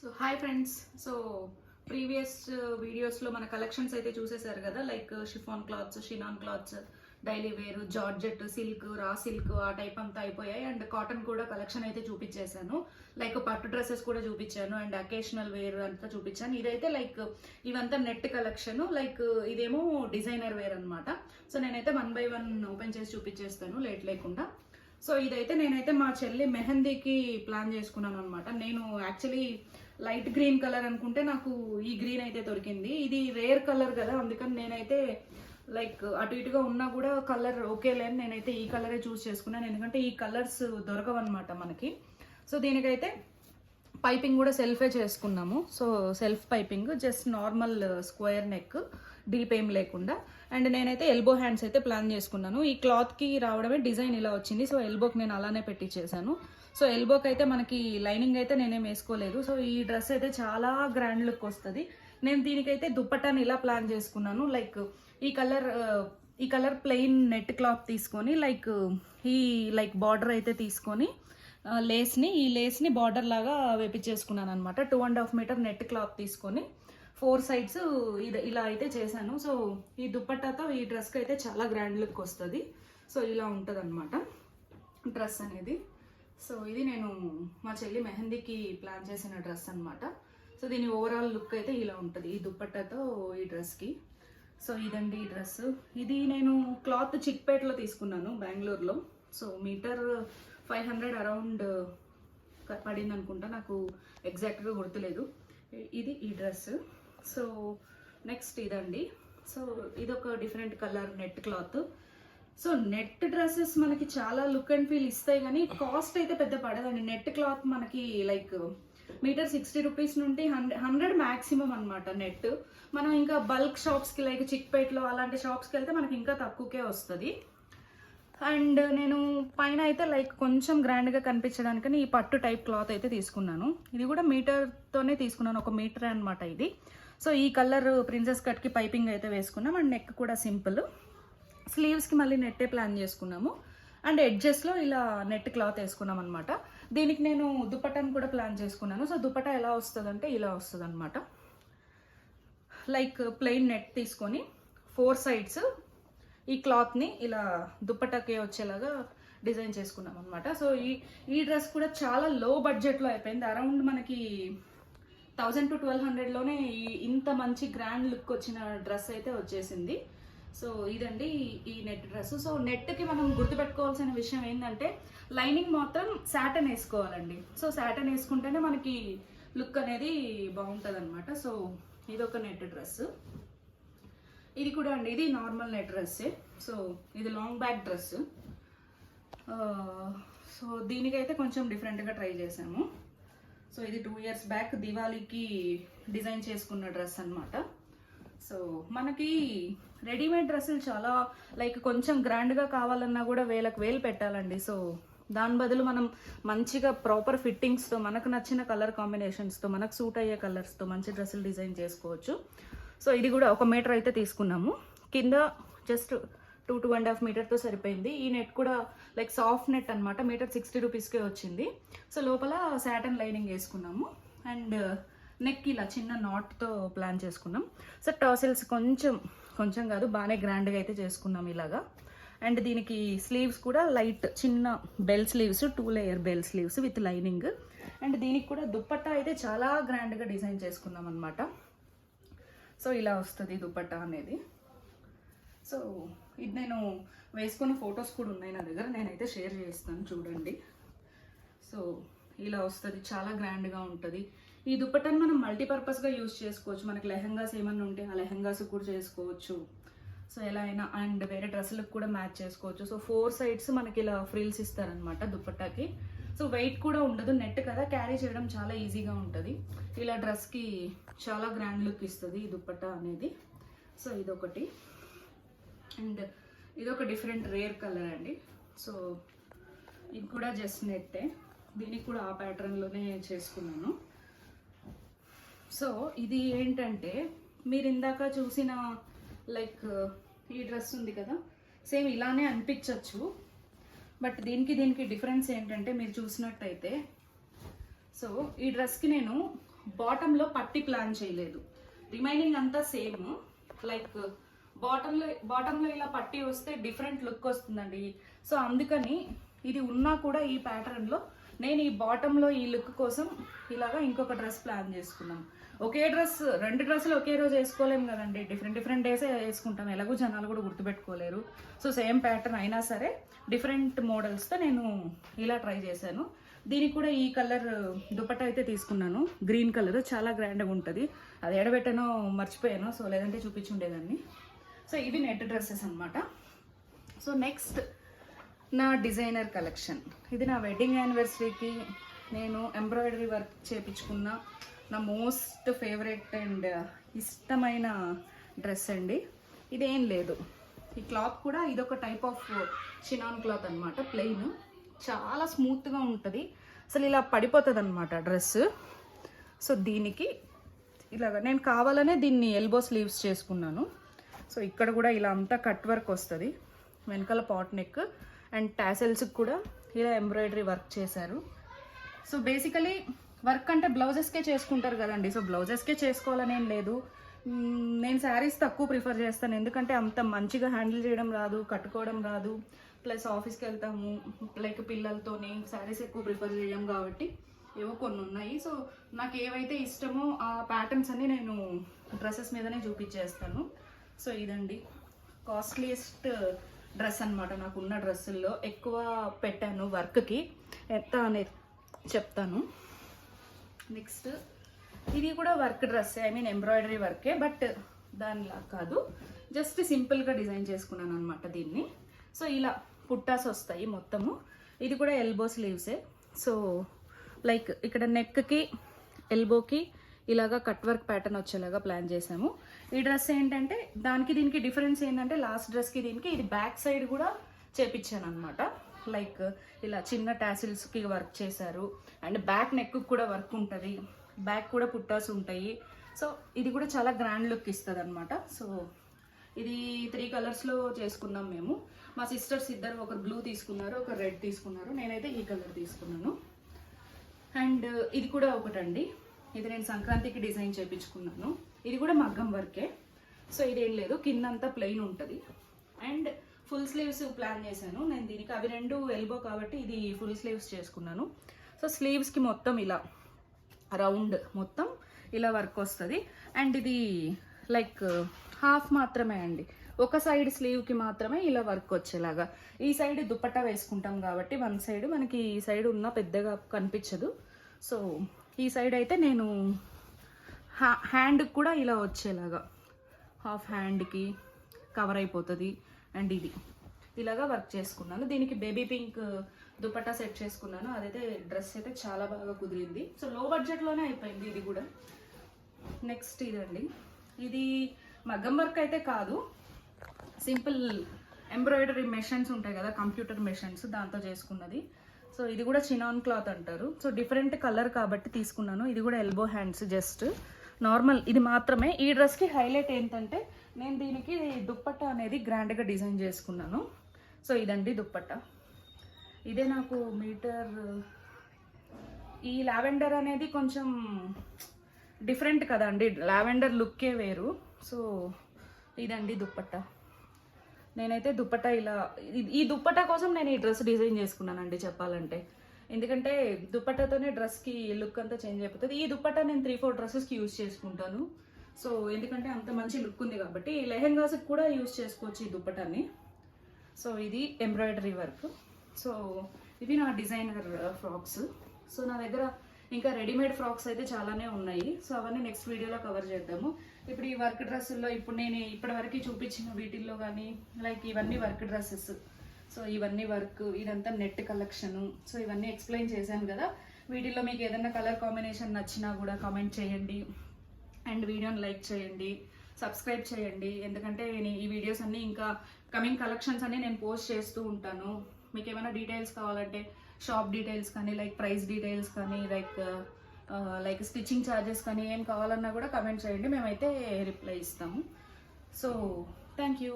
So hi friends. So previous వీడియోస్లో మన collections అయితే చూసేసారు కదా, like chiffon clothes, chinon clothes, daily wear, georgette, silk, raw silk ఆ టైప్ అంతా అయిపోయాయి. అండ్ కాటన్ కూడా కలెక్షన్ అయితే చూపించేశాను. లైక్ పట్టు డ్రెస్సెస్ కూడా చూపించాను అండ్ అకేషనల్ వేర్ అంతా చూపించాను. ఇదైతే లైక్ ఇవంతా నెట్ కలెక్షన్, లైక్ ఇదేమో డిజైనర్ వేర్ అనమాట. సో నేనైతే 1 by 1 ఓపెన్ చేసి చూపించేస్తాను లేట్ లేకుండా. సో ఇదైతే నేనైతే మా చెల్లి మెహందీకి ప్లాన్ చేసుకున్నాను అనమాట. నేను యాక్చువల్లీ లైట్ గ్రీన్ కలర్ అనుకుంటే నాకు ఈ గ్రీన్ అయితే దొరికింది. ఇది రేర్ కలర్ కదా, అందుకని నేనైతే లైక్ అటు ఇటుగా ఉన్నా కూడా కలర్ ఓకేలే అని నేనైతే ఈ కలరే చూస్ చేసుకున్నాను, ఎందుకంటే ఈ కలర్స్ దొరకవన్నమాట మనకి. సో దీనికైతే పైపింగ్ కూడా సెల్ఫే చేసుకున్నాము. So self piping, just normal square neck, deep ఏం లేకుండా. అండ్ నేనైతే ఎల్బో హ్యాండ్స్ అయితే ప్లాన్ చేసుకున్నాను. ఈ క్లాత్కి రావడమే డిజైన్ ఇలా వచ్చింది. సో ఎల్బోకి నేను అలానే పెట్టించేసాను. సో ఎల్బోకి అయితే మనకి లైనింగ్ అయితే నేనేం వేసుకోలేదు. సో ఈ డ్రెస్ అయితే చాలా గ్రాండ్ లుక్ వస్తుంది. నేను దీనికైతే దుప్పటాన్ని ఇలా ప్లాన్ చేసుకున్నాను. లైక్ ఈ కలర్ ప్లెయిన్ నెట్ క్లాత్ తీసుకొని లైక్ బార్డర్ అయితే తీసుకొని ఈ లేస్ని బార్డర్ లాగా వేపించేసుకున్నాను అనమాట. 2.5 మీటర్ నెట్ క్లాత్ తీసుకొని 4 సైడ్స్ ఇలా అయితే చేశాను. సో ఈ దుప్పట్టాతో ఈ డ్రెస్కి అయితే చాలా గ్రాండ్ లుక్ వస్తుంది. సో ఇలా ఉంటుంది అనమాట డ్రెస్ అనేది. సో ఇది నేను మా చెల్లి మెహందీకి ప్లాన్ చేసిన డ్రెస్ అనమాట. సో దీని ఓవరాల్ లుక్ అయితే ఇలా ఉంటుంది ఈ దుప్పట్టాతో ఈ డ్రెస్కి. సో ఇదండి ఈ డ్రెస్. ఇది నేను క్లాత్ చిక్పేటలో తీసుకున్నాను బెంగళూరులో. సో మీటర్ 500 అరౌండ్ పడింది అనుకుంటా, నాకు ఎగ్జాక్ట్గా గుర్తులేదు. ఇది ఈ డ్రెస్. సో నెక్స్ట్ ఇదండి. సో ఇదొక different colour net cloth. So net dresses మనకి చాలా లుక్ అండ్ ఫీల్ ఇస్తాయి, కానీ కాస్ట్ అయితే పెద్ద పడదండి. నెట్ క్లాత్ మనకి లైక్ మీటర్ 60 రూపీస్ నుండి 100 మ్యాక్సిమం అనమాట నెట్. మనం ఇంకా బల్క్ షాప్స్కి లైక్ చిక్పేట్లో అలాంటి షాప్స్కి వెళ్తే మనకి ఇంకా తక్కువకే వస్తుంది. అండ్ నేను పైన అయితే లైక్ కొంచెం గ్రాండ్గా కనిపించడానికని ఈ పట్టు టైప్ క్లాత్ అయితే తీసుకున్నాను. ఇది కూడా మీటర్తోనే తీసుకున్నాను, 1 మీటర్ అనమాట ఇది. సో ఈ కలర్ ప్రిన్సెస్ కట్కి పైపింగ్ అయితే వేసుకున్నాం. అండ్ నెక్ కూడా సింపుల్. స్లీవ్స్కి మళ్ళీ నెట్టే ప్లాన్ చేసుకున్నాము. అండ్ ఎడ్జెస్లో ఇలా నెట్ క్లాత్ వేసుకున్నాం అనమాట. దీనికి నేను దుపట్టాను కూడా ప్లాన్ చేసుకున్నాను. సో దుపట్టా ఎలా వస్తుంది అంటే ఇలా వస్తుంది అనమాట. లైక్ ప్లెయిన్ నెట్ తీసుకొని 4 సైడ్స్ ఈ క్లాత్ని ఇలా దుప్పటాకే వచ్చేలాగా డిజైన్ చేసుకున్నాం అనమాట. సో ఈ డ్రెస్ కూడా చాలా లో బడ్జెట్లో అయిపోయింది. అరౌండ్ మనకి 1000 to 1200లోనే ఇంత మంచి గ్రాండ్ లుక్ వచ్చిన డ్రెస్ అయితే వచ్చేసింది. సో ఇదండి ఈ నెట్ డ్రెస్. సో నెట్కి మనం గుర్తుపెట్టుకోవాల్సిన విషయం ఏంటంటే లైనింగ్ మాత్రం సాటన్ వేసుకోవాలండి. సో సాటన్ వేసుకుంటేనే మనకి లుక్ అనేది బాగుంటుంది అనమాట. సో ఇదొక నెట్ డ్రెస్. ఇది కూడా అండి, ఇది నార్మల్ నెట్ డ్రెస్సే. సో ఇది లాంగ్ బ్యాక్ డ్రెస్. సో దీనికైతే కొంచెం డిఫరెంట్గా ట్రై చేసాము. సో ఇది 2 years బ్యాక్ దివాళీకి డిజైన్ చేసుకున్న డ్రెస్ అనమాట. సో మనకి రెడీమేడ్ డ్రెస్సులు చాలా లైక్ కొంచెం గ్రాండ్గా కావాలన్నా కూడా వేలు పెట్టాలండి. సో దాని బదులు మనం మంచిగా ప్రాపర్ ఫిట్టింగ్స్తో, మనకు నచ్చిన కలర్ కాంబినేషన్స్తో, మనకు సూట్ అయ్యే కలర్స్తో మంచి డ్రెస్సులు డిజైన్ చేసుకోవచ్చు. సో ఇది కూడా 1 మీటర్ అయితే తీసుకున్నాము. కింద జస్ట్ 2.5 మీటర్తో సరిపోయింది. ఈ నెట్ కూడా లైక్ సాఫ్ట్ నెట్ అనమాట. మీటర్ 60 రూపీస్కే వచ్చింది. సో లోపల సాటన్ లైనింగ్ వేసుకున్నాము. అండ్ నెక్ ఇలా చిన్న నాట్తో ప్లాన్ చేసుకున్నాం. సో టాసిల్స్ కొంచెం కాదు, బాగానే గ్రాండ్గా అయితే చేసుకున్నాం ఇలాగా. అండ్ దీనికి స్లీవ్స్ కూడా లైట్ చిన్న bell sleeves, 2 layer bell sleeves with lining. And దీనికి కూడా దుప్పట్టా అయితే చాలా గ్రాండ్గా డిజైన్ చేసుకున్నాం అనమాట. సో ఇలా వస్తుంది దుపట్టా అనేది. సో ఇది నేను వేసుకున్న ఫొటోస్ కూడా ఉన్నాయి నా దగ్గర, నేనైతే షేర్ చేస్తాను చూడండి. సో ఇలా వస్తుంది, చాలా గ్రాండ్గా ఉంటుంది. ఈ దుపట్టాను మనం మల్టీపర్పస్గా యూజ్ చేసుకోవచ్చు. మనకి లెహంగాస్ ఏమన్నా ఉంటే ఆ లెహంగాస్ కూడా చేసుకోవచ్చు. సో ఎలా అయినా, అండ్ వేరే డ్రెస్సులకు కూడా మ్యాచ్ చేసుకోవచ్చు. సో 4 సైడ్స్ మనకి ఇలా ఫ్రిల్స్ ఇస్తారనమాట దుపట్టాకి. సో వెయిట్ కూడా ఉండదు, నెట్ కదా, క్యారీ చేయడం చాలా ఈజీగా ఉంటుంది. ఇలా డ్రెస్కి చాలా గ్రాండ్ లుక్ ఇస్తుంది ఈ దుపట్టా అనేది. సో ఇదొకటి. అండ్ ఇదొక డిఫరెంట్ రేర్ కలర్ అండి. సో ఇది కూడా జస్ట్ నెట్టే. దీనికి కూడా ఆ ప్యాటర్న్లోనే చేసుకున్నాను. సో ఇది ఏంటంటే మీరు ఇందాక చూసిన లైక్ ఈ డ్రెస్ ఉంది కదా, సేమ్ ఇలానే అనిపించవచ్చు. బట్ దీనికి డిఫరెన్స్ ఏంటంటే మీరు చూసినట్టయితే, సో ఈ డ్రెస్కి నేను బాటంలో పట్టి ప్లాన్ చేయలేదు, రిమైనింగ్ అంతా సేమ్. లైక్ బాటంలో ఇలా పట్టి వస్తే డిఫరెంట్ లుక్ వస్తుందండి. సో అందుకని ఇది ఉన్నా కూడా ఈ ప్యాటర్న్లో నేను ఈ బాటంలో ఈ లుక్ కోసం ఇలాగా ఇంకొక డ్రెస్ ప్లాన్ చేసుకున్నాను. ఒకే డ్రెస్, 2 డ్రెస్సులు ఒకే రోజు వేసుకోలేము కదండి, డిఫరెంట్ డేసే వేసుకుంటాం, ఎలాగో జనాలు కూడా గుర్తుపెట్టుకోలేరు. సో సేమ్ ప్యాటర్న్ అయినా సరే డిఫరెంట్ మోడల్స్తో నేను ఇలా ట్రై చేశాను. దీనికి కూడా ఈ కలర్ దుపట్టా అయితే తీసుకున్నాను, గ్రీన్ కలర్, చాలా గ్రాండ్గా ఉంటుంది. అది ఎడబెట్టానో మర్చిపోయాను, సో లేదంటే చూపించుండేదాన్ని. సో ఇవి నెట్ డ్రెస్సెస్ అనమాట. సో నెక్స్ట్ నా డిజైనర్ కలెక్షన్. ఇది నా వెడ్డింగ్ యానివర్సరీకి నేను ఎంబ్రాయిడరీ వర్క్ చేయించుకున్న నా మోస్ట్ ఫేవరెట్ అండ్ ఇష్టమైన డ్రెస్ అండి. ఇదేం లేదు, ఈ క్లాత్ కూడా ఇదొక టైప్ ఆఫ్ షినాన్ క్లాత్ అనమాట, ప్లెయిన్, చాలా స్మూత్గా ఉంటుంది, అసలు ఇలా పడిపోతుంది అనమాట డ్రెస్. సో దీనికి ఇలాగ నేను కావాలనే దీన్ని ఎల్బో స్లీవ్స్ చేసుకున్నాను. సో ఇక్కడ కూడా ఇలా అంతా కట్ వర్క్ వస్తుంది, వెనకాల పాట్ నెక్ అండ్ టాసెల్స్కి కూడా ఇలా ఎంబ్రాయిడరీ వర్క్ చేశారు. సో బేసికలీ వర్క్ అంటే బ్లౌజెస్కే చేసుకుంటారు కదండి, సో బ్లౌజెస్కే చేసుకోవాలనేం లేదు. నేను శారీస్ తక్కువ ప్రిఫర్ చేస్తాను, ఎందుకంటే అంత మంచిగా హ్యాండిల్ చేయడం రాదు, కట్టుకోవడం రాదు, ప్లస్ ఆఫీస్కి వెళ్తాము, లైక్ పిల్లలతోని శారీస్ ఎక్కువ ప్రిఫర్ చేయం కాబట్టి ఏవో కొన్ని ఉన్నాయి. సో నాకు ఏవైతే ఇష్టమో ఆ ప్యాటర్న్స్ అన్ని నేను డ్రెస్సెస్ మీదనే చూపించేస్తాను. సో ఇదండి కాస్ట్లీయెస్ట్ డ్రెస్ అనమాట, నాకు ఉన్న డ్రెస్సుల్లో ఎక్కువ పెట్టాను వర్క్కి, ఎంత అనేది చెప్తాను. నెక్స్ట్ ఇది కూడా work dress, I mean embroidery వర్కే, బట్ దానిలా కాదు, జస్ట్ సింపుల్గా డిజైన్ చేసుకున్నాను అనమాట దీన్ని. సో ఇలా పుట్టాస్ వస్తాయి మొత్తము, ఇది కూడా ఎల్బో స్లీవ్సే. సో లైక్ ఇక్కడ నెక్కి ఎల్బోకి ఇలాగా కట్ వర్క్ ప్యాటర్న్ వచ్చేలాగా ప్లాన్ చేసాము. ఈ డ్రెస్ ఏంటంటే దానికి దీనికి డిఫరెన్స్ ఏంటంటే లాస్ట్ డ్రెస్కి దీనికి ఇది బ్యాక్ సైడ్ కూడా చేపించాను అనమాట. లైక్ ఇలా చిన్న టాసిల్స్కి వర్క్ చేశారు అండ్ బ్యాక్ నెక్ కూడా వర్క్ ఉంటుంది, బ్యాక్ కూడా పుట్టాస్ ఉంటాయి. సో ఇది కూడా చాలా గ్రాండ్ లుక్ ఇస్తుంది అనమాట. సో ఇది 3 కలర్స్లో చేసుకున్నాం మేము. మా సిస్టర్స్ ఇద్దరు, ఒకరు బ్లూ తీసుకున్నారు, ఒకరు రెడ్ తీసుకున్నారు, నేనైతే ఈ కలర్ తీసుకున్నాను. అండ్ ఇది కూడా ఒకటండి, ఇది నేను సంక్రాంతికి డిజైన్ చేయించుకున్నాను, ఇది కూడా మగ్గం వర్కే. సో ఇదేం లేదు, కిందంతా ప్లెయిన్ ఉంటుంది అండ్ ఫుల్ స్లీవ్స్ ప్లాన్ చేశాను నేను దీనికి. అవి 2 ఎల్బో కాబట్టి ఇది ఫుల్ స్లీవ్స్ చేసుకున్నాను. సో స్లీవ్స్కి మొత్తం ఇలా రౌండ్ మొత్తం ఇలా వర్క్ వస్తుంది అండ్ ఇది లైక్ హాఫ్ మాత్రమే అండి, ఒక సైడ్ స్లీవ్కి మాత్రమే ఇలా వర్క్ వచ్చేలాగా. ఈ సైడ్ దుపట్టా వేసుకుంటాం కాబట్టి వన్ సైడ్ మనకి ఈ సైడ్ ఉన్న పెద్దగా కనిపించదు. సో ఈ సైడ్ అయితే నేను హ్యాండ్కి కూడా ఇలా వచ్చేలాగా హాఫ్ హ్యాండ్కి కవర్ అయిపోతుంది అండ్ ఇది ఇలాగా వర్క్ చేసుకున్నాను. దీనికి బేబీ పింక్ దుపట్టా సెట్ చేసుకున్నాను, అదైతే డ్రెస్ అయితే చాలా బాగా కుదిరింది. సో లో బడ్జెట్లోనే అయిపోయింది ఇది కూడా. నెక్స్ట్ ఇదండి, ఇది మగ్గం వర్క్ అయితే కాదు, సింపుల్ ఎంబ్రాయిడరీ మెషిన్స్ ఉంటాయి కదా, కంప్యూటర్ మెషిన్స్, దాంతో చేసుకున్నది. సో ఇది కూడా చినాన్ క్లాత్ అంటారు. సో డిఫరెంట్ కలర్ కాబట్టి తీసుకున్నాను. ఇది కూడా ఎల్బో హ్యాండ్స్, జస్ట్ నార్మల్ ఇది మాత్రమే. ఈ డ్రెస్కి హైలైట్ ఏంటంటే నేను దీనికి దుప్పట్టా అనేది గ్రాండ్గా డిజైన్ చేసుకున్నాను. సో ఇదండి దుప్పట్టా, ఇదే నాకు మీటర్. ఈ లావెండర్ అనేది కొంచెం డిఫరెంట్ కదండి, లావెండర్ లుక్కే వేరు. సో ఇదండి దుప్పట్టా. నేనైతే దుపట్టా ఇలా ఈ దుపట్టా కోసం నేను ఈ డ్రెస్ డిజైన్ చేసుకున్నానండి చెప్పాలంటే, ఎందుకంటే దుపట్టాతోనే డ్రెస్కి లుక్ అంతా చేంజ్ అయిపోతుంది. ఈ దుపట్టా నేను 3-4 డ్రెస్సెస్కి యూజ్ చేసుకుంటాను. సో ఎందుకంటే అంత మంచి లుక్ ఉంది కాబట్టి లెహెంగాస్కి కూడా యూజ్ చేసుకోవచ్చు ఈ దుపట్టాని. సో ఇది ఎంబ్రాయిడరీ వర్క్. సో ఇవి నా డిజైనర్ ఫ్రాక్స్. సో నా దగ్గర ఇంకా రెడీమేడ్ ఫ్రాక్స్ అయితే చాలానే ఉన్నాయి. సో అవన్నీ నెక్స్ట్ వీడియోలో కవర్ చేద్దాము. ఇప్పుడు ఈ వర్క్ డ్రెస్సుల్లో ఇప్పుడు నేను ఇప్పటివరకు చూపించిన వీటిల్లో కానీ లైక్ ఇవన్నీ వర్క్ డ్రెస్సెస్. సో ఇవన్నీ వర్క్, ఇదంతా నెట్ కలెక్షను. సో ఇవన్నీ ఎక్స్ప్లెయిన్ చేశాను కదా. వీటిల్లో మీకు ఏదైనా కలర్ కాంబినేషన్ నచ్చినా కూడా కామెంట్ చేయండి అండ్ వీడియోని లైక్ చేయండి, సబ్స్క్రైబ్ చేయండి. ఎందుకంటే ఈ వీడియోస్ అన్నీ ఇంకా కమింగ్ కలెక్షన్స్ అన్నీ నేను పోస్ట్ చేస్తూ ఉంటాను. మీకు ఏమైనా డీటెయిల్స్ కావాలంటే షాప్ డీటెయిల్స్ కానీ లైక్ ప్రైస్ డీటెయిల్స్ కానీ లైక్ స్టిచ్చింగ్ ఛార్జెస్ కానీ ఏం కావాలన్నా కూడా కమెంట్ చేయండి, మేమైతే రిప్లై ఇస్తాము. So thank you.